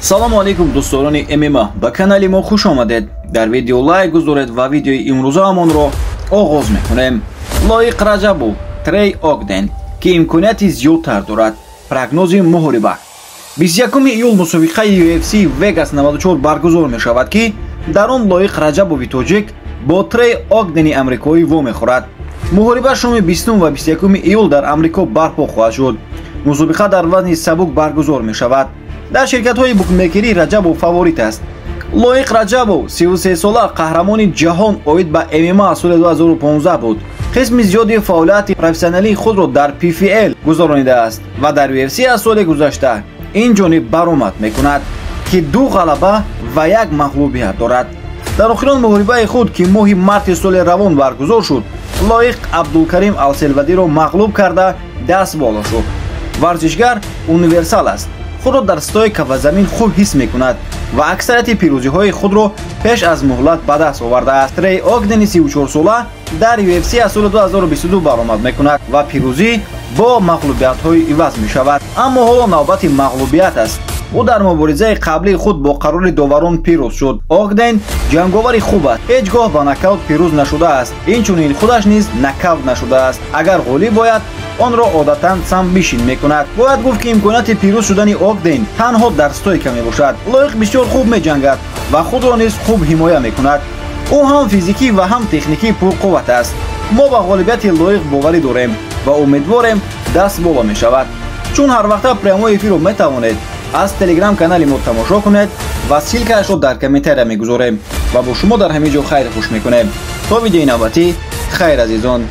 салому алейкум дӯстдорони ММА, ба канали мо хуш омадед. дар видео лайк гузоред ва видеои имрӯзаамонро оғоз мекунем. Лоиқ Раҷабов, Трей Огден ки имконияти зиёдтар дорад. Прогнози муҳориба. 21 июл мусобиқаи UFC Vegas 94 баргузор мешавад ки дар он Лоиқ Раҷабови тоҷик бо Трей Огдени амрикоӣ вомехӯрад. муҳориба шоми 20 ва 21 июл дар амрико барпо хоҳад шуд. мусобиқа дар вазни сабук баргузор мешавад. дар ширкатҳои букмекерӣ Раҷабов фаворит аст. Лоиқ Раҷабов 33 сола қаҳрамони ҷаҳон оид ба ММА соли 2015 буд. қисми зиёди фаъолияти профессионалии худро дар PFL гузаронидааст ва дар UFC аз соли гузашта инҷониб баромад мекунад ки 2 ғалаба ва 1 мағлубият дорад. дар охирон муҳорибаи худ ки моҳи марти соли равон баргузор шуд, Лоиқ Абдулкарим Алселвадиро мағлуб карда даст боло шуд. варзишгар универсал аст. худро дар стойка ва замин хуб ҳис мекунад ва аксарияти пирӯзиҳои худро пеш аз муҳлат ба даст овардааст. Трей Огдени 34 сола дар UFC аз соли 2022 баромад мекунад ва пирӯзӣ бо мағлубиятҳои иваз мешавад. аммо ҳоло навбати мағлубият аст. ӯ дар муборизаи қаблии худ бо қарори доварон пирӯз шуд. Огден ҷанговари хуб аст. ҳеҷ гоҳ ба нокаут пирӯз нашудааст. инчунин худаш низ нокаут нашудааст. агар ғолиб бояд, онро одатан самбишин мекунад. бояд гуфт ки имконияти пирӯз шудани Огден танҳо дар стойка мебошад. Лоиқ бисёр хуб меҷангад ва худро низ хуб ҳимоя мекунад. ӯ ҳам физикӣ ва ҳам техникӣ пурқувват аст. мо ба ғолибияти Лоиқ боварӣ дорем ва умедворем даст боло мешавад. чун ҳар вақта прямои эфирро метавонед аз телеграм канали мо тамошо кунед ва силкаашро дар комментария мегузорем ва бо шумо дар ҳамин ҷо хайр хуш мекунем. то видеои навбатӣ хайр азизон.